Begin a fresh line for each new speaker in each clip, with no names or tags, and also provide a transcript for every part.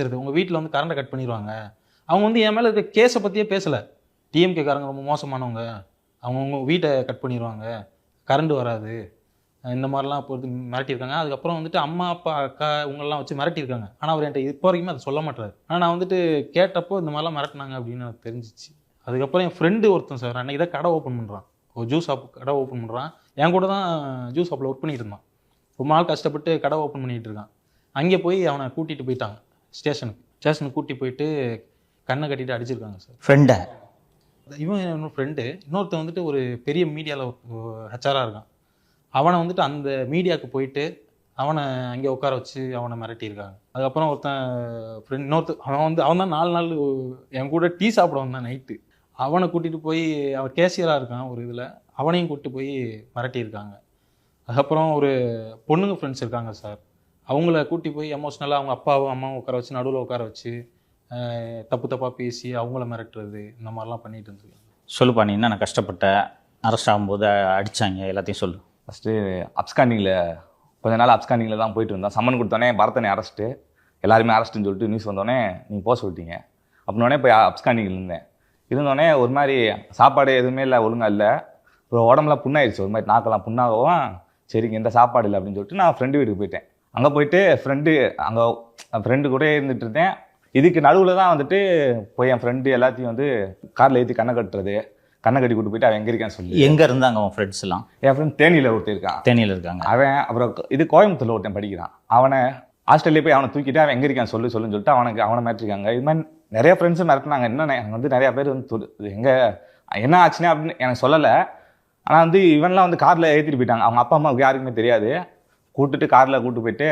இருக்கு. உங்க வீட்ல வந்து கரண்ட்ட கட் பண்ணிருவாங்க. அவங்க வந்து என் மேல இருக்க கேஸ பத்தியே பேசல. டிஎம்கே காரங்க ரொம்ப மோசமானவங்க. அவங்க உங்க வீட்ட கட் பண்ணிருவாங்க. கரண்ட் வராது. இந்த மாரிலாம் போட்டு மிரட்டியிருக்காங்க. அதுக்கப்புறம் வந்துட்டு அம்மா, அப்பா, அக்கா இவங்கலாம் வச்சு மிரட்டியிருக்காங்க. ஆனா அவர் என்ட்ட இப்போ வரைக்குமே அத சொல்ல மாட்றாரு. ஆனா நான் வந்துட்டு கேட்டப்போ இந்த மாரிலாம் மிரட்டுனாங்க அப்படின்னு எனக்கு தெரிஞ்சுச்சு. அதுக்கப்புறம் என் ஃப்ரெண்டு ஒருத்தன் சார் அன்னைக்கு தான் கடை ஓப்பன் பண்றான். ஒரு ஜூஸ் ஷாப் கடை ஓப்பன் பண்றான். என் கூட தான் ஜூஸ் ஷாப்ல ஒர்க் பண்ணிட்டு இருந்தான். ரொம்ப நாள் கஷ்டப்பட்டு கடை ஓப்பன் பண்ணிட்டு இருக்கான். அங்கே போய் அவனை கூட்டிட்டு போயிட்டாங்க ஸ்டேஷனுக்கு கூட்டி போயிட்டு கண்ணை கட்டிட்டு அடிச்சிருக்காங்க சார்.
ஃப்ரெண்டை
இவன் என்னோட ஃப்ரெண்டு. இன்னொருத்தன் வந்துட்டு ஒரு பெரிய மீடியாவில் ஹெச்ஆராக இருக்கான். அவனை வந்துட்டு அந்த மீடியாவுக்கு போயிட்டு அவனை அங்கே உட்கார வச்சு அவனை மிரட்டியிருக்காங்க. அதுக்கப்புறம் ஒருத்தன் அவன் தான் 4 நாள் என் கூட டீ சாப்பிட வந்தான் நைட்டு. அவனை கூட்டிகிட்டு போய் அவன் கேசியராக இருக்கான் ஒரு இதில், அவனையும் கூப்பிட்டு போய் மிரட்டியிருக்காங்க. அதுக்கப்புறம் ஒரு பொண்ணுங்க ஃப்ரெண்ட்ஸ் இருக்காங்க சார். அவங்கள கூட்டி போய் எமோஷ்னலாக அவங்க அப்பாவும் அம்மாவும் உட்கார வச்சு நடுவில் உட்கார வச்சு தப்பு தப்பாக பேசி அவங்கள மிரட்டுறது இந்த மாதிரிலாம் பண்ணிட்டு இருந்துருக்காங்க.
சொல்லுப்பா, நீ என்ன கஷ்டப்பட்ட? அரெஸ்ட் ஆகும்போது அடித்தாங்க, எல்லாத்தையும் சொல்லு.
ஃபஸ்ட்டு அப்ஸ்காண்டிங்கில் கொஞ்ச நாள் அப்ஸ்காண்டிங்கில் தான் போயிட்டு இருந்தோம். சம்மன் கொடுத்தோன்னே பரதனை அரெஸ்ட்டு, எல்லாருமே அரெஸ்ட்டுன்னு சொல்லிட்டு நியூஸ் வந்தோடனே நீங்கள் போக சொல்லிட்டீங்க. அப்படின்னோடனே போய் அப்ஸ்காண்டிங்கில் இருந்தோடனே ஒரு மாதிரி சாப்பாடு எதுவுமே இல்லை, ஒழுங்காக இல்லை. அப்புறம் உடம்புலாம் புண்ணாயிடுச்சு, ஒரு மாதிரி நாக்கெல்லாம் புண்ணாகவும். சரிங்க எந்த சாப்பாடு இல்லை அப்படின்னு சொல்லிட்டு நான் ஃப்ரெண்டு வீட்டுக்கு போயிட்டேன். அங்கே போயிட்டு ஃப்ரெண்டு கூட இருந்துட்டு இருந்தேன். இதுக்கு நடுவில் தான் வந்துட்டு போய் என் ஃப்ரெண்டு எல்லாத்தையும் வந்து காரில் ஏற்றி கண்ணை கட்டி கூட்டு போயிட்டு அவன் எங்கே இருக்கான்னு சொல்லி.
எங்கே இருந்தாங்க அவன் ஃப்ரெண்ட்ஸ் எல்லாம்?
என் ஃப்ரெண்ட் தேனியில் ஒருத்தர் இருக்கான்.
தேனியில் இருக்காங்க.
அவன் அப்புறம் இது கோயம்புத்தூரில் ஒருத்தன் படிக்கிறான். அவனை ஹாஸ்டல்லே போய் அவனை தூக்கிட்டு அவன் எங்கே இருக்கான்னு சொல்லுன்னு சொல்லிட்டு அவனை மிரட்டிருக்காங்க. இது மாதிரி நிறைய ஃப்ரெண்ட்ஸும் மிரட்டினாங்க. என்னென்ன எனக்கு வந்து நிறையா பேர் வந்து எங்கே என்ன ஆச்சுன்னா அப்படின்னு எனக்கு சொல்லலை. ஆனால் வந்து இவன்லாம் வந்து காரில் ஏற்றிட்டு போயிட்டாங்க. அவங்க அப்பா அம்மாவுக்கு யாருக்குமே தெரியாது. காரில் கூப்பிட்டு போயிட்டு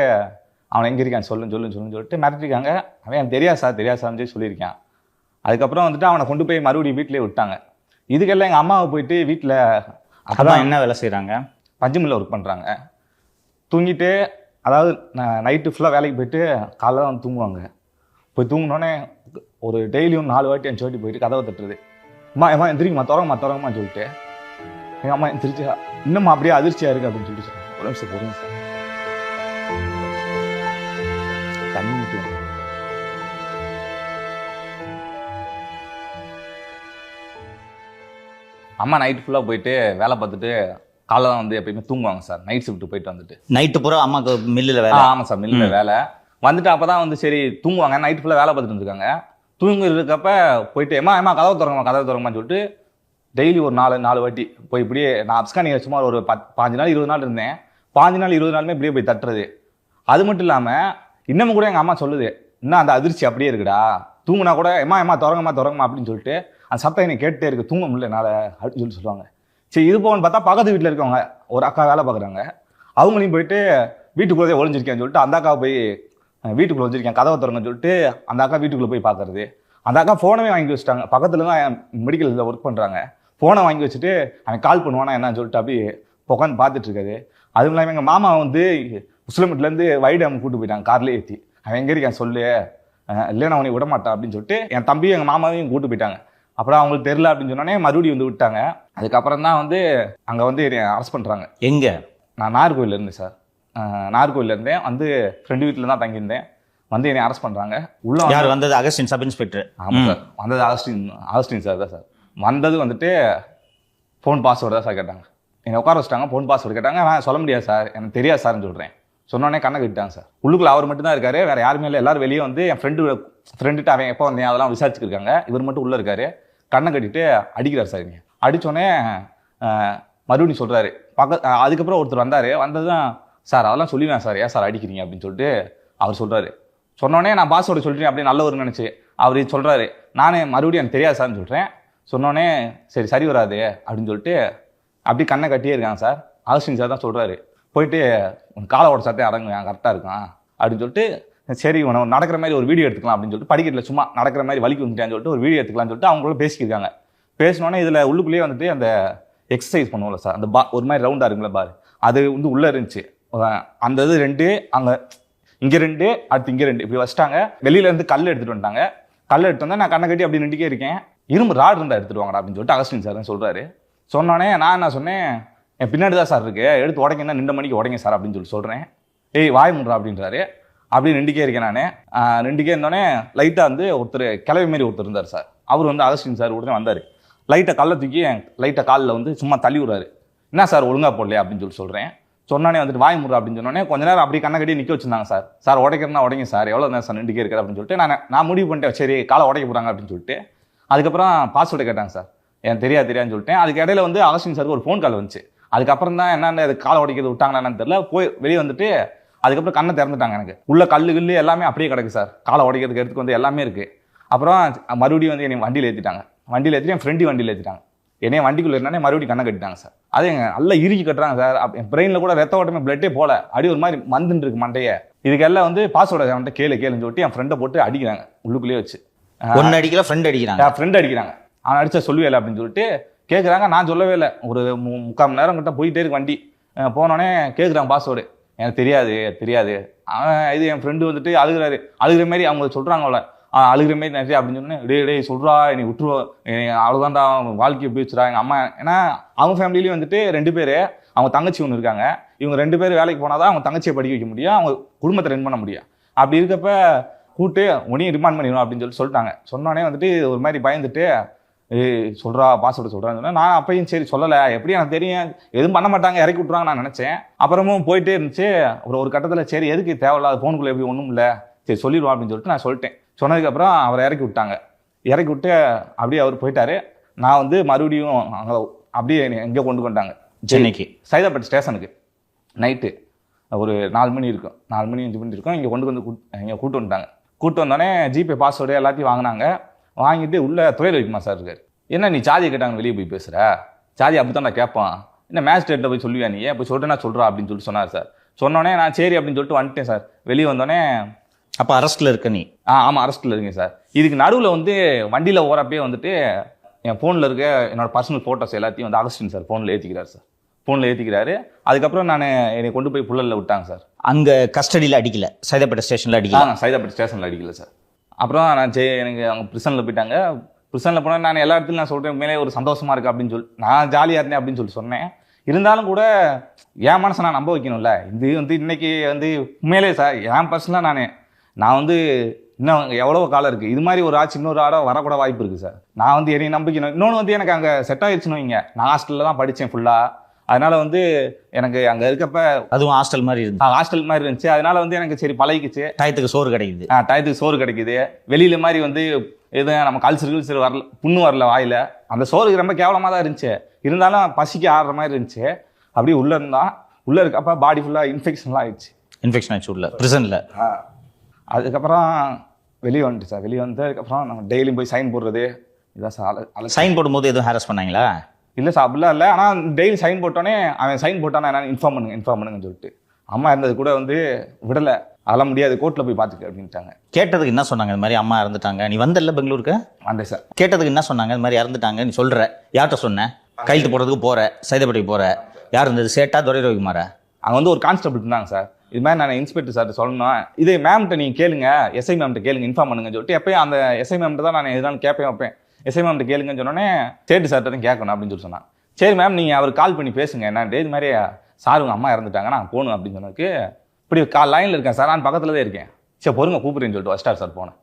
அவனை எங்கே இருக்கான்னு சொல்லுன்னு சொல்லிட்டு மிரட்டிருக்காங்க. அவன் எனக்கு தெரியாது சார்னு சொல்லி சொல்லியிருக்கான். அதுக்கப்புறம் வந்துட்டு அவனை கொண்டு போய் மறுபடியும் வீட்டிலே விட்டாங்க. இதுக்கெல்லாம் எங்கள் அம்மாவை போயிட்டு வீட்டில்
அப்பதான் என்ன வேலை செய்கிறாங்க?
பஞ்சுமில்ல ஒர்க் பண்ணுறாங்க. தூங்கிட்டு அதாவது நைட்டு ஃபுல்லாக வேலைக்கு போயிட்டு காலைல தான் வந்து தூங்குவாங்க. போய் தூங்கினோடனே ஒரு டெய்லியும் 4 வாட்டி 5 வாட்டி போயிட்டு கதவை தட்டுறது. அம்மா எந்திரிங்கம்மா தொடங்கம்மான்னு சொல்லிட்டு எங்கள் அம்மா எந்திரிச்சு இன்னும் அப்படியே அதிர்ச்சியாக இருக்குது அப்படின்னு சொல்லிட்டு சொன்னாங்க. ஒரு நிமிஷம் தண்ணி ஊற்றி அம்மா நைட்டு ஃபுல்லாக போயிட்டு வேலை பார்த்துட்டு காலைல தான் வந்து எப்பயுமே தூங்குவாங்க சார். நைட் ஷிஃப்ட் போயிட்டு வந்துட்டு
நைட்டு பூரா அம்மாவுக்கு மில்லில் வேலை.
ஆமாம் சார், மில்லில் வேலை வந்துட்டு அப்போ தான் வந்து சரி தூங்குவாங்க. நைட்டு ஃபுல்லாக வேலை பார்த்துட்டு இருந்திருக்காங்க. தூங்கிருக்கப்ப போயிட்டு ஏமா கதவை திறங்கம்மான்னு சொல்லிட்டு டெய்லி ஒரு 4 வாட்டி போய் இப்படியே நான் அப்ஸ்காண்டிங் சும்மா ஒரு 15 நாள் 20 நாள் இருந்தேன். 15 நாள் 20 நாளுமே இப்படியே போய் தட்டுறது. அது மட்டும் இல்லாமல் இன்னமும் கூட எங்கள் அம்மா சொல்லுது, இன்னும் அந்த அதிர்ச்சி அப்படியே இருக்குடா, தூங்குனா கூட ஏமா திறங்கம்மா அப்படின்னு சொல்லிட்டு அந்த சத்தம் எனக்கு கேட்டே இருக்குது, தூங்க முடியல என்னால் அப்படின்னு சொல்லுவாங்க. சரி இது போகணும்னு பார்த்தா பக்கத்து வீட்டில் இருக்கவங்க ஒரு அக்கா வேலை பார்க்குறாங்க. அவங்களையும் போயிட்டு வீட்டுக்குள்ளே ஒளிஞ்சிருக்கேன்னு சொல்லிட்டு அந்த அக்கா போய் வீட்டுக்குள்ளே ஒழிஞ்சிருக்கேன் கதவை திறங்கன்னு சொல்லிட்டு அந்த அக்கா வீட்டுக்குள்ளே போய் பார்க்கறது. அந்த அக்கா ஃபோனவே வாங்கி வச்சுட்டாங்க. பக்கத்தில் தான் மெடிக்கலில் ஒர்க் பண்ணுறாங்க. ஃபோனை வாங்கி வச்சுட்டு அவன் கால் பண்ணுவானா என்னன்னு சொல்லிட்டு அப்படி உட்காந்து பார்த்துட்டு இருக்காரு. அதுவும் இல்லாமல் எங்கள் மாமா வந்து உசிலம்பட்டிலேருந்து வைடாம் கூட்டு போயிட்டாங்க கார்லேயே ஏற்றி. அவன் எங்கே இருக்கான் சொல்லு, இல்லைன்னா அவனை விட மாட்டான் அப்படின்னு சொல்லிட்டு என் தம்பியும் எங்கள் மாமாவையும் கூட்டு போயிட்டாங்க. அப்புறம் அவங்களுக்கு தெரியல அப்படின்னு சொன்னோடனே மறுபடியும் வந்து விட்டாங்க. அதுக்கப்புறம் தான் வந்து அங்கே வந்து அரெஸ்ட் பண்ணுறாங்க.
எங்கே?
நான் நாகர்கோவிலில் இருந்தேன் சார். நாகர்கோவிலில் இருந்தேன். வந்து ஃப்ரெண்டு வீட்டில் தான் தங்கியிருந்தேன். வந்து என்னை அரெஸ்ட் பண்ணுறாங்க. உள்ள
யார் வந்தது? Augustine sub inspector.
ஆமாம் சார், வந்தது அகஸ்டின் சார் தான் சார். வந்தது வந்துட்டு ஃபோன் பாஸ்வேர்டு தான் சார் கேட்டாங்க. என்னை உட்கார வச்சுட்டாங்க. ஃபோன் பாஸ்வேர்டு கேட்டாங்க. நான் சொல்ல முடியாது சார், எனக்கு தெரியாது சார்ன்னு சொல்கிறேன். சொன்னோடனே கண்ணை கட்டிட்டாங்க சார். உள்ளுக்குள்ள அவர் மட்டும் தான் இருக்காரு, வேறு யாருமே இல்லை. எல்லாரும் வெளியே வந்து என் ஃப்ரெண்டுகிட்ட அவன் எப்போ வந்தேன் அதெல்லாம் விசாரிச்சுருக்காங்க. இவர் மட்டும் உள்ளே இருக்காரு. கண்ணை கட்டிட்டு அடிக்கிறார் சார். இங்கே அடித்தோடனே மறுபடியும் சொல்கிறாரு. அதுக்கப்புறம் ஒருத்தர் வந்தது தான் சார் அதெல்லாம் சொல்லிடுவேன் சார், ஏன் சார் அடிக்கிறீங்க அப்படின்னு சொல்லிட்டு அவர் சொல்கிறாரு. சொன்னோடனே நான் பாஸ்வேர்டு சொல்லிட்டேன் அப்படின்னு நல்லவர் நினச்சி அவர் சொல்கிறாரு. நானே மறுபடியும் எனக்கு தெரியாது சார்னு சொல்கிறேன். சொன்னோடனே சரி வராது அப்படின்னு சொல்லிட்டு அப்படி கண்ணை கட்டியே இருக்காங்க சார். அகஸ்டின் சார் தான் சொல்கிறாரு, போயிட்டு காலோட சட்டையை அடங்குவேன் கரெக்டாக இருக்கான் அப்படின்னு சொல்லிட்டு சரி உனக்கு நடக்கிற மாதிரி ஒரு வீடியோ எடுத்துக்கலாம் அப்படின்னு சொல்லிட்டு படிக்கட்டில் சும்மா நடக்கிற மாதிரி வலிக்கு வந்துட்டான்னு சொல்லிட்டு ஒரு வீடியோ எடுத்துக்கலாம்னு சொல்லிட்டு அவங்களோட பேசிக்கிருக்காங்க. பேசினோடனே இதில் உள்ளுக்குள்ளேயே வந்துட்டு அந்த எக்ஸசைஸ் பண்ணுவோம்ல சார், அந்த ஒரு மாதிரி ரவுண்டாக இருக்குங்களா பாரு, அது வந்து உள்ளே இருந்துச்சு. அந்த இது 2 அங்கே இங்கே 2 அடுத்து இங்கே 2 இப்படி வச்சிட்டாங்க. வெளியிலேருந்து கல் எடுத்துகிட்டு வந்துட்டாங்க. கல் எடுத்து வந்தால் நான் கண்ணை கட்டி அப்படி நின்றுக்கே இருக்கேன். இரும்பு ராடு இருந்தால் எடுத்துகிட்டு வாங்கடா அப்படின்னு சொல்லிட்டு அகஸ்டின் சார் தான் சொல்கிறாரு. சொன்னோடனே நான் என்ன சொன்னேன், என் பின்னாடி தான் சார் இருக்கு, எடுத்து உடைங்கன்னா 2 மணிக்கு உடைங்க சார் அப்படின்னு சொல்கிறேன். ஏய் வாய் முடுறா அப்படின்றாரு. அப்படி நின்றுக்கே இருக்கேன் நான். நின்றுக்கே இருந்தோடனே லைட்டாக வந்து ஒருத்தர் கிளவி மாரி ஒருத்தர் இருந்தார் சார். அவர் வந்து அகஸ்டின் சார் உடனே வந்தார். லைட்டாக கல்லை தூக்கி லைட்டாக காலில் வந்து சும்மா தள்ளி விடுறாரு. என்ன சார் ஒழுங்காக போடலையா அப்படின்னு சொல்கிறேன். சொன்னோடனே வந்துட்டு வாய் முறை அப்படின்னு சொன்னோடனே கொஞ்ச நேரம் அப்படி கண்ணை கட்டி நிற்க வச்சிருந்தாங்க சார். சார் உடைக்கிறனா உடைங்க சார், எவ்வளோ நேரம் சார் நின்றுக்கே இருக்காரு அப்படின்னு சொல்லிட்டு நான் முடிவு பண்ணிட்டேன், சரி காலை உடைக்க போகிறாங்க அப்படின்னு சொல்லிட்டு. அதுக்கப்புறம் பாஸ்வேர்டு கேட்டாங்க சார். எனக்கு தெரியாதுன்னு சொல்லிட்டேன். அதுக்கு இடையில வந்து அகஸ்டின் சாருக்கு ஒரு ஃபோன் கால் வந்துச்சு. அதுக்கப்புறம் தான் என்னென்ன அது காலை உடைக்கிறது விட்டாங்களான்னு தெரியல. போய் வெளியே வந்துட்டு அதுக்கப்புறம் கண்ணை திறந்துட்டாங்க. எனக்கு உள்ள கல்லு எல்லாமே அப்படியே கிடக்கு சார். காலை உடைக்கிறதுக்கு எடுத்துக்கு வந்து எல்லாமே இருக்குது. அப்புறம் மறுபடியும் வந்து என்னை வண்டியில் ஏற்றிட்டாங்க. வண்டியில் ஏற்றிட்டு என் ஃப்ரெண்டு வண்டியில் ஏற்றிட்டாங்க. என்னைய வண்டிக்குள்ளே இருந்தானே மறுபடியும் கண்ணை கட்டிட்டாங்க சார். அதே நல்லா இறுக்கி கட்டுறாங்க சார். என் பிரெயினில் கூட ரத்த ஓட்டமே பிளட்டே போல, அடி ஒரு மாதிரி மந்துட்டு இருக்கு மண்டையை. இதுக்கெல்லாம் வந்து பாஸ்வேர்டை அவன்கிட்ட கேளுன்னு சொல்லிட்டு என் ஃப்ரெண்டை போட்டு அடிக்கிறாங்க உள்ளுக்குள்ளேயே வச்சு.
ஒன்று அடிக்கல, ஃப்ரெண்ட் அடிக்கிறாங்க.
ஃப்ரெண்ட் அடிக்கிறாங்க. அவன் அடிச்சா சொல்லுவேல அப்படின்னு சொல்லிட்டு கேட்குறாங்க. நான் சொல்லவே இல்லை. ஒரு 3/4 மணி நேரம் கிட்ட போயிட்டே இருக்கு வண்டி. போனோடனே கேட்குறாங்க பாஸ்வேர்டு. எனக்கு தெரியாது. அவன் இது என் ஃப்ரெண்டு வந்துட்டு அழுகிற மாதிரி அவங்க சொல்கிறாங்கள, அழுகிற மாதிரி நிறைய அப்படின்னு சொன்னேன். டே சொல்கிறா நீ விட்டுருவா, அவ்வளோதான்டா வாழ்க்கை எப்படி வச்சுரா. எங்கள் அம்மா ஏன்னா அவங்க ஃபேமிலியிலையும் வந்துட்டு 2 பேர், அவங்க தங்கச்சி ஒன்று இருக்காங்க. இவங்க 2 பேர் வேலைக்கு போனால் தான் அவங்க தங்கச்சியை படிக்க வைக்க முடியும், அவங்க குடும்பத்தை ரன் பண்ண முடியும். அப்படி இருக்கப்ப கூட்டு உனையும் ரிமாண்ட் பண்ணிடணும் அப்படின்னு சொல்லிட்டாங்க. சொன்னோடனே வந்துட்டு ஒரு மாதிரி பயந்துட்டு சொல்கிறா பாஸ்வேர்டு சொல்கிறான்னு சொன்னேன். நான் அப்பையும் சரி சொல்லலை, எப்படி எனக்கு தெரியும் எதுவும் பண்ண மாட்டாங்க, இறக்கி விட்ருவாங்க நான் நினச்சேன். அப்புறமும் போயிட்டே இருந்துச்சு. ஒரு கட்டத்தில் சரி எதுக்கு தேவையில்லாத ஃபோனுக்குள்ளே எப்படி ஒன்றும் இல்லை, சரி சொல்லிடுவோம் அப்படின்னு சொல்லிட்டு நான் சொல்லிட்டேன். சொன்னதுக்கப்புறம் அவரை இறக்கி விட்டாங்க. இறக்கி விட்டு அப்படியே அவர் போயிட்டாரு. நான் வந்து மறுபடியும் அங்கே அப்படியே எங்கே கொண்டு வந்தாங்க
சென்னைக்கு,
சைதாப்பேட்டை ஸ்டேஷனுக்கு. நைட்டு ஒரு 4 மணி இருக்கும், 4 மணி 5 மணி இருக்கும். இங்கே கொண்டு வந்து இங்கே கூட்டு வந்துட்டாங்க. கூட்டு வந்தோடனே ஜிபே பாஸ்வேர்டு எல்லாத்தையும் வாங்கினாங்க. வாங்கிட்டு உள்ள துறையில் வைக்குமா சார் இருக்காரு. என்ன நீ சாதியை கேட்டாங்க வெளியே போய் பேசுகிற, சாதி அப்படி தான் நான் கேட்பான், என்ன மேஜிஸ்ட்ரேட்டில் போய் சொல்லுவியா நீ, இப்போ சொல்லிட்டு சொல்கிறா அப்படின்னு சொல்லிட்டு சொன்னார் சார். சொன்னோடனே நான் சரி அப்படின்னு சொல்லிட்டு வந்துட்டேன் சார். வெளியே வந்தோடனே
அப்போ அரெஸ்ட்டில் இருக்க நீ?
ஆமாம் அரெஸ்ட்டில் இருக்கேன் சார். இதுக்கு நடுவில் வந்து வண்டியில் ஓரப்பே வந்துட்டு என் ஃபோனில் இருக்க என்னோட பர்சனல் ஃபோட்டோஸ் எல்லாத்தையும் வந்து அகஸ்டின் சார் ஃபோனில் ஏற்றிக்கிறார் சார். ஃபோனில் ஏற்றிக்கிறாரு. அதுக்கப்புறம் என்னை கொண்டு போய் புள்ளலில் விட்டாங்க சார்.
அங்கே கஸ்டடியில் அடிக்கல, சைதாப்பேட்டை ஸ்டேஷனில் அடிக்கல?
சைதாப்பேட்டை ஸ்டேஷனில் அடிக்கல சார். அப்புறம் நான் எனக்கு அவங்க ப்ரிசனில் போயிட்டாங்க. ப்ரிசனில் போனால் நான் எல்லா இடத்துலையும் நான் சொல்கிறேன் மேலே ஒரு சந்தோஷமாக இருக்குது அப்படின்னு சொல்லி நான் ஜாலியாக இருந்தேன் அப்படின்னு சொல்லி சொன்னேன். இருந்தாலும் கூட என் மனசை நான் நம்ப வைக்கணும்ல. இது வந்து இன்னைக்கு வந்து உண்மையிலே சார் என் பர்சனலாக நான் வந்து இன்னும் எவ்வளோ காலம் இருக்குது, இது மாதிரி ஒரு ஆச்சு இன்னொரு ஆட வரக்கூட வாய்ப்பு இருக்குது சார். நான் வந்து என்னையும் நம்பிக்கணும். இன்னொன்று வந்து எனக்கு அங்கே செட் ஆகிடுச்சுன்னு வைங்க. நான் ஹாஸ்டலில் தான் படித்தேன் ஃபுல்லாக. அதனால வந்து எனக்கு அங்கே இருக்கப்ப
அதுவும் ஹாஸ்டல் மாதிரி இருந்துச்சு.
ஹாஸ்டல் மாதிரி இருந்துச்சு. அதனால வந்து எனக்கு சரி பழகிக்குச்சு.
டயத்துக்கு சோறு கிடைக்குது.
டயத்துக்கு சோறு கிடைக்குது. வெளியில மாதிரி வந்து எதுவும் நம்ம கல்ச்சர் வரல, புண்ணு வரல வாயில. அந்த சோறுக்கு ரொம்ப கேவலமாக தான் இருந்துச்சு. இருந்தாலும் பசிக்கு ஆடுற மாதிரி இருந்துச்சு. அப்படியே உள்ள இருக்கப்ப பாடி ஃபுல்லாக இன்ஃபெக்ஷன்லாம் ஆயிடுச்சு.
இன்ஃபெக்ஷன் ஆயிடுச்சு உள்ள ப்ரிசனில்.
அதுக்கப்புறம் வெளியே வந்துட்டு சார். வெளியே வந்து அதுக்கப்புறம் நம்ம டெய்லியும் போய் சைன் போடுறது இதான் சார்.
சைன் போடும்போது எதுவும் ஹாரஸ் பண்ணாங்களா?
இல்லை சார் அப்படிலாம் இல்லை. ஆனால் டெய்லி சைன் போட்டோன்னே அவன் சைன் போட்டானா என்ன இன்ஃபார்ம் பண்ணுங்கன்னு சொல்லிட்டு அம்மா இருந்தது கூட வந்து விடலை. அதெல்லாம் முடியாது, கோர்ட்டில் போய் பார்த்துக்க அப்படின்ட்டாங்க.
கேட்டதுக்கு என்ன சொன்னாங்க? இந்த மாதிரி அம்மா இறந்துட்டாங்க. நீ வந்தல்ல பெங்களூருக்கு?
வந்தேன் சார்.
கேட்டதுக்கு என்ன சொன்னாங்க? இந்த மாதிரி இறந்துட்டாங்க நீ சொல்கிற, யார்கிட்ட சொன்னேன்? கையெழுத்து போடுறதுக்கு போகிற, சைதாப்பேட்டைக்கு போகிற, யார் இருந்தது? சேட்டா துரை ரவிக்குமாரா?
அங்கே வந்து ஒரு கான்ஸ்டபிள் இருந்தாங்க சார். இது மாதிரி நான் இன்ஸ்பெக்டர் சார்ட்ட சொல்லணும், இது மேம்கிட்ட நீங்கள் கேளுங்க, எஸ்ஐ மேம்கிட்ட கேளுங்க, இன்ஃபார்ம் பண்ணுங்கன்னு சொல்லிட்டு எப்பயும் அந்த எஸ்ஐ மேம்கிட்ட தான் நான் எதுனாலும் கேட்பேன் வைப்பேன். எஸ்ஐ மேம்கிட்ட கேளுங்கன்னு சொன்னோன்னே சேட்டு சார்ட்ட தான் கேட்கணும் அப்படின்னு சொல்லி சொன்னாங்க. சரி மேம் நீங்கள் அவர் கால் பண்ணி பேசுங்க என்னன்ட்டு. இது மாதிரி சார் உங்கள் அம்மா இறந்துட்டாங்க நான் போகணும் அப்படின்னு சொன்னதுக்கு, இப்படி லைனில் இருக்கேன் சார், நான் பக்கத்தில் தான் இருக்கேன், சரி பொறுங்க கூப்பிடுறேன்னு சொல்லிட்டு வச்சிட்டார் சார். போனேன்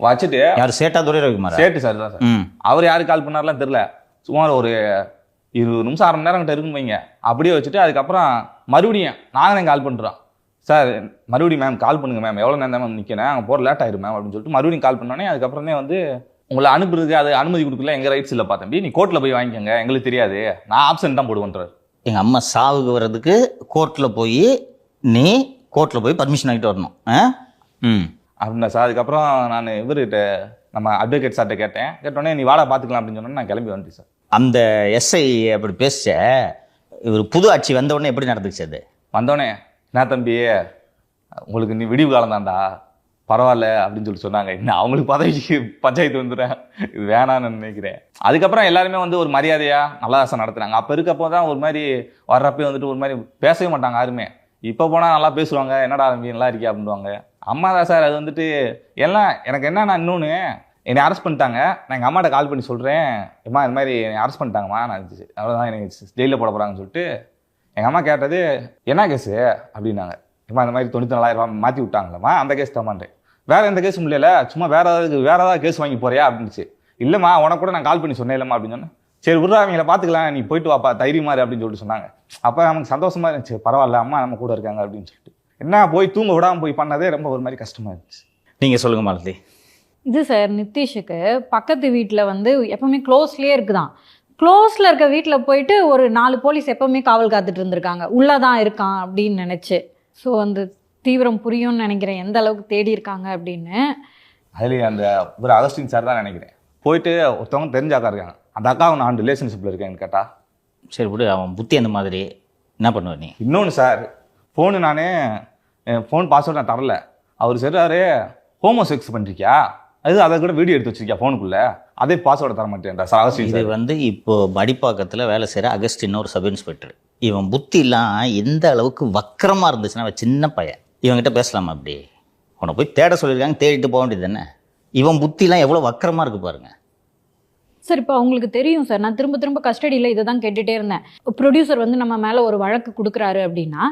வச்சுட்டு
யார்? சேட்டா துரை ரவிக்குமார்?
சேட்டு சார் தான் சார். அவர் யாரு கால் பண்ணார்லாம் தெரியல. சுமார் ஒரு 20 நிமிஷம் 1/2 மணி நேரம் கிட்ட இருக்குன்னு வைங்க. அப்படியே வச்சுட்டு அதுக்கப்புறம் மறுபடியும் நாங்களே கால் பண்ணுறோம். சார் மறுபடியும் மேம் கால் பண்ணுங்க மேம், எவ்வளோ நேரம் தான் மேம் நிற்கிறேன், அங்கே போகிற லேட் ஆயிரும் மேம் அப்படின்னு சொல்லிட்டு மறுபடியும் கால் பண்ணோன்னே அதுக்கப்புறமே வந்து உங்களை அனுப்புறதுக்கு அது அனுமதி கொடுக்கல, எங்கள் ரைட்ஸ் இல்லை பார்த்தம்பி, நீ கோர்ட்டில் போய் வாங்கிக்கோங்க, எங்களுக்கு தெரியாது, நான் ஆப்ஷன் தான் போடுவேன்றார்.
எங்கள் அம்மா சாவுக்கு வர்றதுக்கு கோர்ட்டில் போய் நீ கோர்ட்டில் போய் பர்மிஷன் ஆகிட்டு வரணும்
அப்படின்னா சார். அதுக்கப்புறம் நான் இவர்கிட்ட நம்ம அட்வொகேட் சார்கிட்ட கேட்டோன்னே நீ வாடா பார்த்துக்கலாம் அப்படின்னு சொன்னோன்னே நான் கிளம்பி வந்துட்டேன் சார்.
அந்த எஸ்ஐ அப்படி பேச இவர் புது ஆட்சி வந்தவுடனே எப்படி நடந்துச்சு? அது வந்தோடனே
என்ன தம்பி உங்களுக்கு நீ விடிவு காலம் தான்டா பரவாயில்ல அப்படின்னு சொல்லி சொன்னாங்க. இன்னும் அவங்களுக்கு பதவிக்கு பஞ்சாயத்து வந்துடுறேன், இது வேணான்னு நினைக்கிறேன். அதுக்கப்புறம் எல்லாருமே வந்து ஒரு மரியாதையாக நல்லாசம் நடத்துனாங்க. அப்போ இருக்கப்போ தான் ஒரு மாதிரி வர்றப்பே வந்துட்டு ஒரு மாதிரி பேசவே மாட்டாங்க யாருமே. இப்போ போனால் நல்லா பேசுவாங்க, என்னடா தம்பி நல்லா இருக்கியா அப்படின்வாங்க. அம்மா தான் சார் அது வந்துட்டு எல்லாம் எனக்கு என்னன்னா இன்னொன்று என்னை அரெஸ்ட் பண்ணிட்டாங்க. நான் எங்கள் அம்மாட்ட கால் பண்ணி சொல்கிறேன், அம்மா இது மாதிரி என்னை அரெஸ்ட் பண்ணிட்டாங்கம்மா, நான் அவ்வளோதான் என்னை ஜெயிலில் போட போகிறாங்கன்னு சொல்லிட்டு எங்கள் அம்மா கேட்டது என்ன கேஸு அப்படின்னாங்க. இப்போ அந்த மாதிரி 94,000 மாற்றி விட்டாங்களம்மா, அந்த கேஸ் தான்மான்றேன். வேற எந்த கேஸும் இல்லைல்ல, சும்மா வேற ஏதாவது கேஸ் வாங்கி போறியா அப்படின்னுச்சு. இல்லைம்மா உனக்கு கூட நான் கால் பண்ணி சொன்னேன் இல்லைம்மா அப்படின்னு சொன்னேன். சரி விட்றா அவங்கள பார்த்துக்கலாம், நீ போயிட்டு வாப்பா தைரியமா இரு அப்படின்னு சொல்லிட்டு சொன்னாங்க. அப்போ நமக்கு சந்தோஷமா இருந்துச்சு, பரவாயில்ல அம்மா நம்ம கூட இருக்காங்க அப்படின்னு சொல்லிட்டு. என்ன போய் தூங்க விடாமல் போய் பண்ணதே ரொம்ப ஒரு மாதிரி கஷ்டமா இருந்துச்சு.
நீங்கள் சொல்லுங்க மாலதி.
இது சார் நிதிஷுக்கு பக்கத்து வீட்டில் வந்து எப்பவுமே க்ளோஸ்லேயே இருக்குதான். க்ளோஸில் இருக்க வீட்டில் போயிட்டு ஒரு 4 போலீஸ் எப்பவுமே காவல் காத்துட்டு இருந்திருக்காங்க, உள்ளதான் இருக்கான் அப்படின்னு நினச்சி. ஸோ அந்த தீவிரம் புரியும்னு நினைக்கிறேன், எந்த அளவுக்கு தேடி இருக்காங்க அப்படின்னு.
அதுலேயே அந்த ஒரு அகஸ்டின் சார் தான் நினைக்கிறேன். போயிட்டு ஒருத்தவங்க தெரிஞ்ச அக்கா இருக்காங்க, அந்த அக்காவை நான் ரிலேஷன்ஷிப்பில் இருக்கேன்னு கேட்டா.
சரி விடு, அவன் புத்தி அந்த மாதிரி என்ன பண்ணுவ நீ?
இன்னொன்று சார், ஃபோனு நானே ஃபோன் பாஸ்வேர்டு நான் தரல. அவர் சொல்றாரு ஹோமோசெக்ஸ் பண்ணிருக்கியா, அதை கூட வீடியோ எடுத்து வச்சிருக்கியா ஃபோனுக்குள்ள, அதே பாஸ்வேர்டை தர மாட்டேன் சார் அகஸ்டின்
இது
சார்.
வந்து இப்போ மடிப்பாக்கத்தில் வேலை செய்கிற அகஸ்டின் ஒரு சப் இன்ஸ்பெக்டர். இவன் புத்திலாம் எந்த அளவுக்கு வக்கரமாக இருந்துச்சுன்னா, அவன் சின்ன பையன், இவன்கிட்ட பேசலாமா அப்படி? உன்னை போய் தேட சொல்லியிருக்காங்க, தேடிட்டு போக வேண்டியது தானே. இவன் புத்திலாம் எவ்வளோ வக்கரமாக இருக்குது பாருங்க.
சார் இப்போ அவங்களுக்கு தெரியும் சார், நான் திரும்ப திரும்ப கஸ்டடியில் இதை தான் கேட்டுகிட்டே இருந்தேன். ப்ரொடியூசர் வந்து நம்ம மேலே ஒரு வழக்கு கொடுக்குறாரு அப்படின்னா,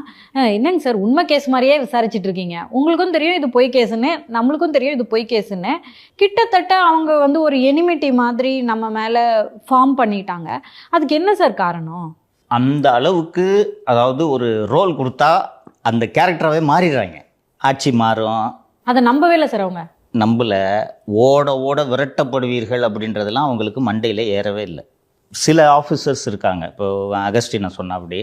என்னங்க சார் உண்மை கேஸ் மாதிரியே விசாரிச்சுட்டு இருக்கீங்க, உங்களுக்கும் தெரியும் இது பொய் கேஸுன்னு, நம்மளுக்கும் தெரியும் இது பொய் கேஸுன்னு. கிட்டத்தட்ட அவங்க வந்து ஒரு எனிமிட்டி மாதிரி நம்ம மேலே ஃபார்ம் பண்ணிட்டாங்க. அதுக்கு என்ன சார் காரணம்?
அந்த அளவுக்கு அதாவது ஒரு ரோல் கொடுத்தா அந்த கேரக்டராகவே மாறிடுறாங்க. ஆட்சி மாறும்,
அதை நம்பவே இல்லை சார் அவங்க.
நம்மள ஓட ஓட விரட்டப்படுவீர்கள் அப்படின்றதெல்லாம் அவங்களுக்கு மண்டையில் ஏறவே இல்லை. சில ஆஃபீஸர்ஸ் இருக்காங்க, இப்போ அகஸ்டினை சொன்ன அப்படி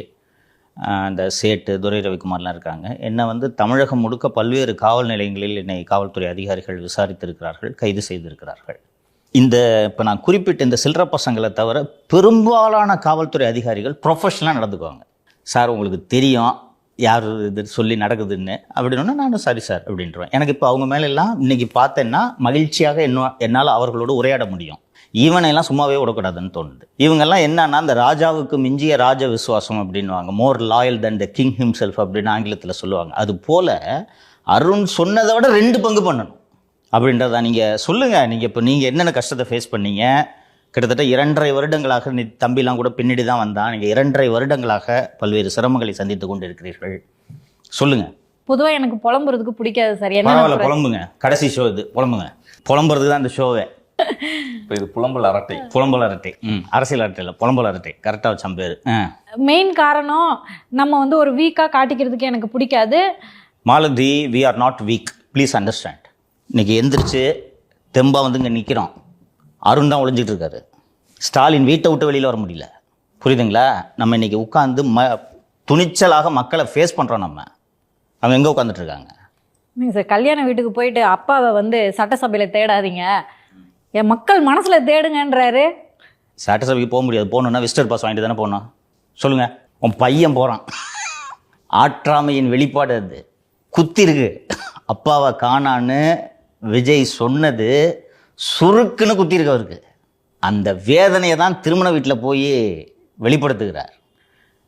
அந்த சேட்டு துரை ரவிக்குமார்லாம் இருக்காங்க. என்னை வந்து தமிழகம் முழுக்க பல்வேறு காவல் நிலையங்களில் என்னை காவல்துறை அதிகாரிகள் விசாரித்திருக்கிறார்கள், கைது செய்திருக்கிறார்கள். இந்த இப்போ நான் குறிப்பிட்ட இந்த சில்லற பசங்களை தவிர பெரும்பாலான காவல்துறை அதிகாரிகள் ப்ரொஃபஷனலாக நடந்துக்குவாங்க. சார் உங்களுக்கு தெரியும் யார் இது சொல்லி நடக்குதுன்னு அப்படின்னா, நானும் சரி சார் அப்படின்றேன். எனக்கு இப்போ அவங்க மேலெல்லாம் இன்றைக்கி பார்த்தேன்னா மகிழ்ச்சியாக என்னால் அவர்களோடு உரையாட முடியும். ஈவனையெல்லாம் சும்மாவே விடக்கூடாதுன்னு தோணுது. இவங்கெல்லாம் என்னன்னா, அந்த ராஜாவுக்கு மிஞ்சிய ராஜ விசுவாசம் அப்படின்வாங்க, more loyal than the king himself அப்படின்னு ஆங்கிலத்தில் சொல்லுவாங்க. அது போல் அருண் சொன்னதை விட 2 பங்கு பண்ணணும் அப்படின்றத நீங்கள் சொல்லுங்கள். நீங்கள் இப்போ நீங்கள் என்னென்ன கஷ்டத்தை ஃபேஸ் பண்ணீங்க, கிட்டத்தட்ட 2.5 வருடங்களாக நீ தம்பிலாம் கூட பின்னாடி தான் வந்தான், நீங்கள் 2.5 வருடங்களாக பல்வேறு சிரமங்களை சந்தித்து கொண்டு இருக்கிறீர்கள், சொல்லுங்கள்.
பொதுவாக எனக்கு புலம்புறதுக்கு பிடிக்காது சார்.
பரவாயில்ல புலம்புங்க, கடைசி ஷோ இது, புலம்புங்க. புலம்புறதுக்கு தான் இந்த ஷோவே.
இப்போ இது புலம்பல் அரட்டை.
புலம்பல் அரட்டை, அரசியல் அரட்டை இல்லை, புலம்பல் அரட்டை, கரெக்டாக வச்சான் பேர்.
மெயின் காரணம் நம்ம வந்து ஒரு வீக்காக காட்டிக்கிறதுக்கு எனக்கு பிடிக்காது.
Malathi, we are not weak, please understand. இன்னைக்கு எந்திரிச்சு தெம்பா வந்து இங்கே நிற்கிறோம். அருண் தான் ஒளிஞ்சிட்டு இருக்காரு. ஸ்டாலின் வீட்டை விட்டு வெளியில் வர முடியல, புரியுதுங்களா? நம்ம இன்னைக்கு உட்காந்து துணிச்சலாக மக்களை ஃபேஸ் பண்ணுறோம். அவங்க எங்கே உட்காந்துட்டு இருக்காங்க?
சார் கல்யாண வீட்டுக்கு போயிட்டு அப்பாவை வந்து சட்டசபையில் தேடாதீங்க, என் மக்கள் மனசில் தேடுங்கன்றாரு.
சட்டசபைக்கு போக முடியாது, போகணுன்னா விசிட்டர் பாஸ் வாங்கிட்டு தானே போகணும். சொல்லுங்கள், உன் பையன் போகிறான், ஆற்றாமையின் வெளிப்பாடு அது. குத்திருக்கு, அப்பாவை காணான்னு விஜய் சொன்னது சுருக்குன்னு குத்திருக்கு அவருக்கு. அந்த வேதனையை தான் திருமண வீட்டில் போய் வெளிப்படுத்துகிறார்.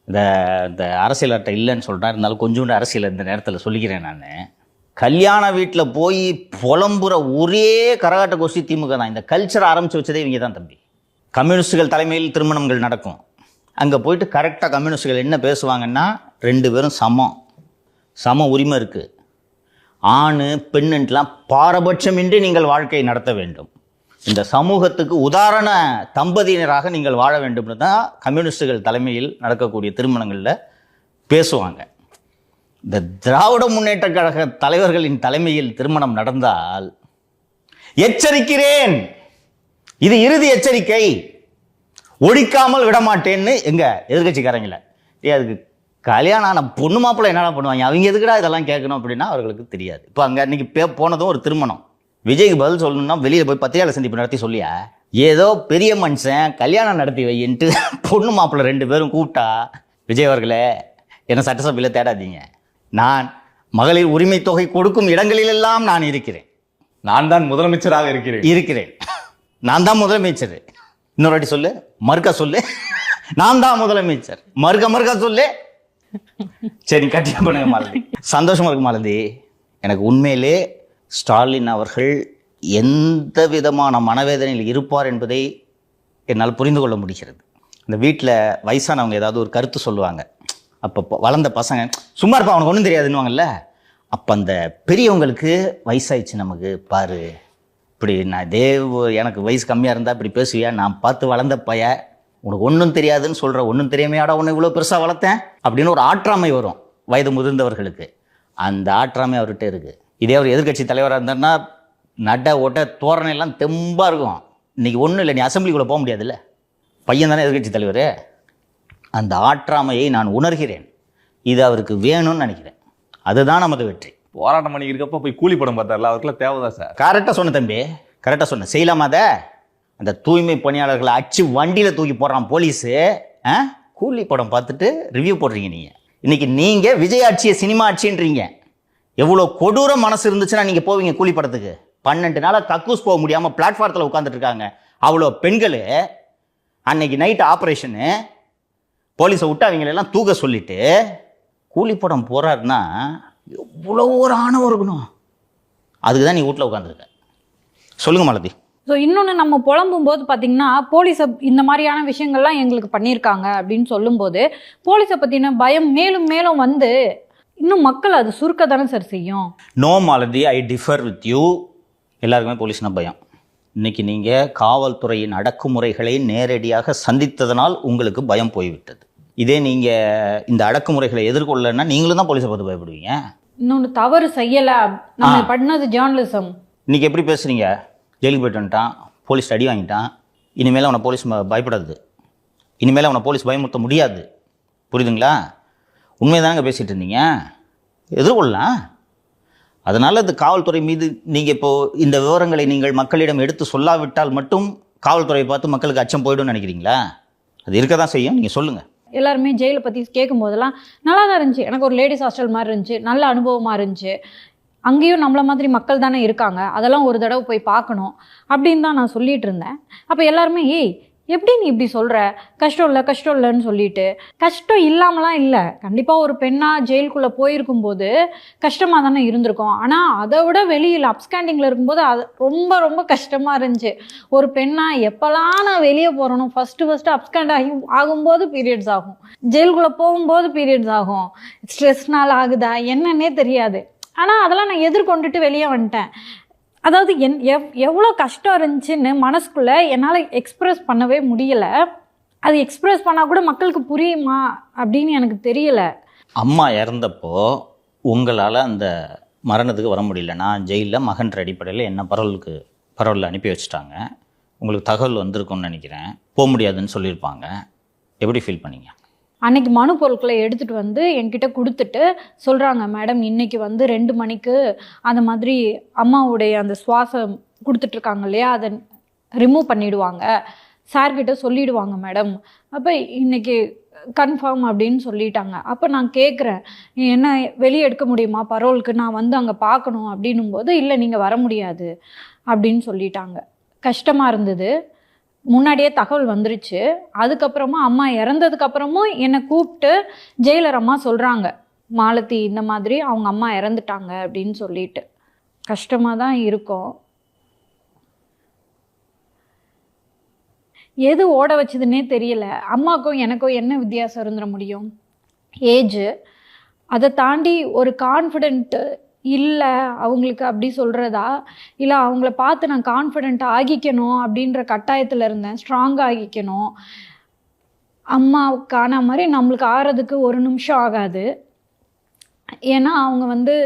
இந்த அரசியல் அட்டை இல்லைன்னு சொல்கிறேன், இருந்தாலும் கொஞ்சோண்டு அரசியல் இந்த நேரத்தில் சொல்லிக்கிறேன். நான் கல்யாண வீட்டில் போய் புலம்புற ஒரே கரகாட்ட கோஷ்டி திமுக தான். இந்த கல்ச்சரை ஆரம்பித்து வச்சதே இவங்க தான் தம்பி. கம்யூனிஸ்டுகள் தலைமையில் திருமணங்கள் நடக்கும். அங்கே போயிட்டு கரெக்டாக கம்யூனிஸ்டுகள் என்ன பேசுவாங்கன்னா, 2 பேரும் சம உரிமை இருக்குது, ஆண் பெண்ணுலாம் பாரபட்சமின்றி நீங்கள் வாழ்க்கையை நடத்த வேண்டும், இந்த சமூகத்துக்கு உதாரண தம்பதியினராக நீங்கள் வாழ வேண்டும்னு தான் கம்யூனிஸ்டுகள் தலைமையில் நடக்கக்கூடிய திருமணங்களில் பேசுவாங்க. இந்த திராவிட முன்னேற்ற கழக தலைவர்களின் தலைமையில் திருமணம் நடந்தால் எச்சரிக்கிறேன், இது இறுதி எச்சரிக்கை, ஒழிக்காமல் விடமாட்டேன்னு எங்க எதிர்கட்சிக்காரங்கள. அதுக்கு கல்யாணம் ஆன பொண்ணு மாப்பிள்ளை என்னடா பண்ணுவாங்க, அவங்க எதுக்குடா இதெல்லாம் கேட்கணும் அப்படின்னா அவர்களுக்கு தெரியாது. இப்போ அங்கே அன்றைக்கி போனதும் ஒரு திருமணம். விஜய்க்கு பதில் சொல்லணும்னா வெளியில் போய் பத்திரிகையாளர் சந்திப்பு நடத்தி சொல்லியா, ஏதோ பெரிய மனுஷன் கல்யாணம் நடத்தி வையின்ட்டு பொண்ணு மாப்பிள்ளை 2 பேரும் கூப்பிட்டா, விஜய் அவர்களே என்னை சட்டசபையில் தேடாதீங்க, நான் மகளிர் உரிமை தொகை கொடுக்கும் இடங்களிலெல்லாம் நான் இருக்கிறேன்,
நான் தான் முதலமைச்சராக இருக்கிறேன்.
நான் தான் முதலமைச்சர். இன்னொரு வாட்டி சொல்லு, மறுக்கா சொல்லு, நான் தான் முதலமைச்சர், மறுக்கா சொல்லு. சரி கட்டியா பண்ணுங்க மாலதி. சந்தோஷமா இருக்கு மாலதி. எனக்கு உண்மையிலே ஸ்டாலின் அவர்கள் எந்த விதமான மனவேதனையில் இருப்பார் என்பதை என்னால் புரிந்து கொள்ள முடிகிறது. இந்த வீட்டில் வயசானவங்க ஏதாவது ஒரு கருத்து சொல்லுவாங்க, அப்போ வளர்ந்த பசங்க சும்மா இருப்பா அவனுக்கு ஒன்றும் தெரியாதுன்னுவாங்கல்ல. அப்போ அந்த பெரியவங்களுக்கு வயசாயிடுச்சு நமக்கு பாரு, இப்படி நான் எனக்கு வயசு கம்மியாக இருந்தால் இப்படி பேசுவியா, நான் பார்த்து வளர்ந்த பைய, உனக்கு ஒன்றும் தெரியாதுன்னு சொல்கிற, ஒன்றும் தெரியாமையாடா உன்னை இவ்வளோ பெருசாக வளர்த்தேன் அப்படின்னு ஒரு ஆற்றாமை வரும் வயது முதிர்ந்தவர்களுக்கு. அந்த ஆற்றாமை அவர்கிட்ட இருக்குது. இதே அவர் எதிர்க்கட்சி தலைவராக இருந்தாருன்னா நட ஓட்ட தோரணை எல்லாம் தெம்பாக இருக்கும். இன்றைக்கி ஒன்றும் இல்லை, நீ அசம்பிளிக்குள்ளே போக முடியாதுல்ல, பையன் தானே எதிர்க்கட்சி தலைவர். அந்த ஆற்றாமையை நான் உணர்கிறேன், இது அவருக்கு வேணும்னு நினைக்கிறேன். அதுதான் நமது வெற்றி.
போராட்டம் பண்ணிக்கிறப்ப போய் கூலி படம் பார்த்தார்ல, அவருக்குலாம் தேவைதான் சார்.
கரெக்டாக சொன்ன தம்பி, கரெக்டாக சொன்ன. செய்யலாமா அதை? அந்த தூய்மை பணியாளர்களை அச்சு வண்டியில் தூக்கி போடுறான் போலீஸு. கூலி படம் பார்த்துட்டு ரிவ்யூ போடுறீங்க நீங்கள். இன்றைக்கி நீங்கள் விஜய் ஆட்சியை சினிமா ஆட்சின்றீங்க. எவ்வளோ கொடூர மனசு இருந்துச்சுன்னா நீங்கள் போவீங்க கூலி படத்துக்கு? 12 நாளாக கக்கூஸ் போக முடியாமல் பிளாட்ஃபாரத்தில் உட்காந்துட்டு இருக்காங்க அவ்வளோ பெண்கள். அன்னைக்கு நைட்டு ஆப்ரேஷனு, போலீஸை விட்டு அவங்களெல்லாம் தூக்க சொல்லிட்டு கூலி படம் போகிறாருன்னா எவ்வளோ ஒரு ஆணவம் இருக்கணும். அதுக்கு தான் நீ வீட்டில் உட்காந்துருக்க. சொல்லுங்க மாலதி.
ஸோ இன்னொன்று, நம்ம புலம்பும் போது பார்த்தீங்கன்னா போலீஸை இந்த மாதிரியான விஷயங்கள்லாம் எங்களுக்கு பண்ணியிருக்காங்க அப்படின்னு சொல்லும்போது போலீஸை பற்றின பயம் மேலும் மேலும் வந்து இன்னும் மக்கள் அது சுருக்க தானே சார் செய்யும்.
No Malathi, I differ with you. எல்லாருக்குமே போலீஸ்னா பயம். இன்னைக்கு நீங்கள் காவல்துறையின் அடக்குமுறைகளை நேரடியாக சந்தித்ததனால் உங்களுக்கு பயம் போய்விட்டது. இதே நீங்கள் இந்த அடக்குமுறைகளை எதிர்கொள்ளனா நீங்களும் தான் போலீஸை பார்த்து பயப்படுவீங்க.
இன்னொன்று, தவறு செய்யலை, நம்ம பண்ணது ஜேர்னலிசம்.
இன்னைக்கு எப்படி பேசுகிறீங்க? ஜெயிலுக்கு போய்ட்டு வந்துட்டான், போலீஸ் அடி வாங்கிட்டான், இனிமேல் அவனை போலீஸ் பயப்படாது, இனிமேல் அவனை போலீஸ் பயமுறுத்த முடியாது. புரியுதுங்களா? உண்மைதானங்க பேசிகிட்டு இருந்தீங்க. எதிர்கொள்ளலாம். அதனால் இந்த காவல்துறை மீது நீங்கள் இப்போது இந்த விவரங்களை நீங்கள் மக்களிடம் எடுத்து சொல்லாவிட்டால் மட்டும் காவல்துறையை பார்த்து மக்களுக்கு அச்சம் போய்டும்னு நினைக்கிறீங்களா? அது இருக்க தான் செய்யும். நீங்கள் சொல்லுங்கள்.
எல்லாருமே ஜெயிலை பற்றி கேட்கும் போதெல்லாம் நல்லா தான் இருந்துச்சு, எனக்கு ஒரு லேடிஸ் ஹாஸ்டல் மாதிரி இருந்துச்சு, நல்ல அனுபவமாக இருந்துச்சு, அங்கேயும் நம்மள மாதிரி மக்கள் தானே இருக்காங்க, அதெல்லாம் ஒரு தடவை போய் பார்க்கணும் அப்படின்னு தான் நான் சொல்லிட்டு இருந்தேன். அப்போ எல்லாருமே எப்படி நீ இப்படி சொல்கிற, கஷ்டம் இல்லை கஷ்டம் இல்லைன்னு சொல்லிட்டு. கஷ்டம் இல்லாமலாம் இல்லை, கண்டிப்பாக ஒரு பெண்ணாக ஜெயிலுக்குள்ளே போயிருக்கும்போது கஷ்டமாக தானே இருந்திருக்கும். ஆனால் அதை விட வெளியில் அப்ஸ்கேண்டிங்கில் இருக்கும்போது அது ரொம்ப ரொம்ப கஷ்டமாக இருந்துச்சு. ஒரு பெண்ணாக எப்போல்லாம் நான் வெளியே போகிறேனோ ஃபஸ்ட்டு அப்ஸ்கேண்ட் ஆகும்போது பீரியட்ஸ் ஆகும், ஜெயிலுக்குள்ளே போகும்போது பீரியட்ஸ் ஆகும். ஸ்ட்ரெஸ்னால் ஆகுதா என்னன்னே தெரியாது. ஆனால் அதெல்லாம் நான் எதிர்கொண்டுட்டு வெளியே வந்துட்டேன். அதாவது எவ்வளோ கஷ்டம் இருந்துச்சுன்னு மனசுக்குள்ளே என்னால் எக்ஸ்ப்ரெஸ் பண்ணவே முடியலை. அது எக்ஸ்ப்ரெஸ் பண்ணால் கூட மக்களுக்கு புரியுமா அப்படின்னு எனக்கு தெரியலை.
அம்மா இறந்தப்போ உங்களால் அந்த மரணத்துக்கு வர முடியல. நான் ஜெயிலில் மகன்ற அடிப்படையில் என்ன பரவலில் அனுப்பி வச்சுட்டாங்க. உங்களுக்கு தகவல் வந்திருக்கும்னு நினைக்கிறேன். போக முடியாதுன்னு சொல்லியிருப்பாங்க. எப்படி ஃபீல் பண்ணீங்க?
அன்னைக்கு மனு பொருட்களை எடுத்துகிட்டு வந்து என்கிட்ட கொடுத்துட்டு சொல்கிறாங்க, மேடம் இன்னைக்கு வந்து 2 மணிக்கு அந்த மாதிரி அம்மாவுடைய அந்த சுவாசம் கொடுத்துட்ருக்காங்க இல்லையா, அதை ரிமூவ் பண்ணிவிடுவாங்க, சார்கிட்ட சொல்லிவிடுவாங்க மேடம், அப்போ இன்னைக்கு கன்ஃபார்ம் அப்படின்னு சொல்லிட்டாங்க. அப்போ நான் கேட்குறேன், என்ன வெளியே எடுக்க முடியுமா பரோலுக்கு, நான் வந்து அங்கே பார்க்கணும் அப்படின்னும் போது இல்லை நீங்கள் வர முடியாது அப்படின்னு சொல்லிட்டாங்க. கஷ்டமாக இருந்தது. முன்னாடியே தகவல் வந்துருச்சு. அதுக்கப்புறமா அம்மா இறந்ததுக்கப்புறமும் என்னை கூப்பிட்டு ஜெயிலர் அம்மா சொல்கிறாங்க, மாலதி இந்த மாதிரி அவங்க அம்மா இறந்துட்டாங்க அப்படின்னு சொல்லிட்டு. கஷ்டமாக தான் இருக்கும். எது ஓட வச்சதுன்னே தெரியல. அம்மாவுக்கும் எனக்கும் என்ன வித்தியாசம் இருந்துட முடியும்? ஏஜு. அதை தாண்டி ஒரு கான்ஃபிடென்ட்டு இல்லை அவங்களுக்கு அப்படி சொல்கிறதா, இல்லை அவங்கள பார்த்து நான் கான்ஃபிடென்ட் ஆகிக்கணும் அப்படின்ற கட்டாயத்தில் இருந்தேன், ஸ்ட்ராங் ஆகிக்கணும். அம்மாவுக்கான மாதிரி நம்மளுக்கு ஆகிறதுக்கு 1 நிமிஷம் ஆகாது. ஏன்னா அவங்க வந்து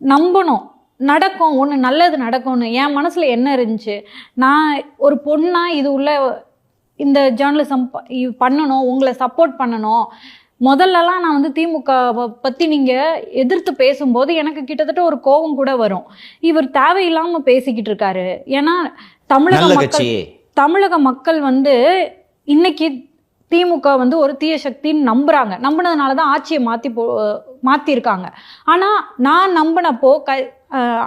நம்பணும், நடக்கும், ஒன்று நல்லது நடக்கும்னு. என் மனசில் என்ன இருந்துச்சு, நான் ஒரு பொண்ணாக இது உள்ள இந்த ஜேர்னலிசம் பண்ணணும், உங்களை சப்போர்ட் பண்ணணும். முதல்லலாம் நான் வந்து திமுக பற்றி நீங்கள் எதிர்த்து பேசும்போது எனக்கு கிட்டத்தட்ட ஒரு கோபம் கூட வரும். இவர் தேவையில்லாமல் பேசிக்கிட்டு இருக்காரு. ஏன்னா தமிழக மக்கள் வந்து இன்னைக்கு திமுக வந்து ஒரு தீய சக்தின்னு நம்புகிறாங்க. நம்பினதுனால தான் ஆட்சியை மாற்றிருக்காங்க. ஆனால் நான் நம்பினப்போ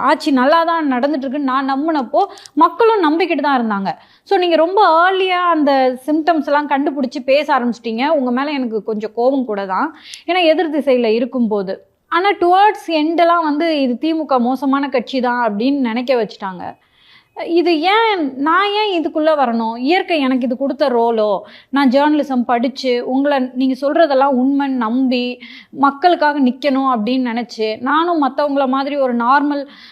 ஆட்சி நல்லா தான் நடந்துட்டுருக்குன்னு நான் நம்பினப்போ மக்களும் நம்பிக்கிட்டு தான் இருந்தாங்க. ஸோ நீங்கள் ரொம்ப ஏர்லியாக அந்த சிம்டம்ஸ் எல்லாம் கண்டுபிடிச்சி பேச ஆரம்பிச்சிட்டிங்க. உங்கள் மேலே எனக்கு கொஞ்சம் கோபம் கூட தான், ஏன்னா எதிர் திசையில் இருக்கும்போது. ஆனால் டுவர்ட்ஸ் எண்டெல்லாம் வந்து இது திமுக மோசமான கட்சி தான் அப்படின்னு நினைக்க வச்சுட்டாங்க. இது நான் ஏன் இதுக்குள்ளே வரணும்? இயற்கை எனக்கு இது கொடுத்த ரோலோ, நான் ஜேர்னலிசம் படித்து உங்களை நீங்கள் சொல்கிறதெல்லாம் உண்மைன்னு நம்பி மக்களுக்காக நிற்கணும் அப்படின்னு நினச்சி நானும் மற்றவங்கள மாதிரி ஒரு நார்மல்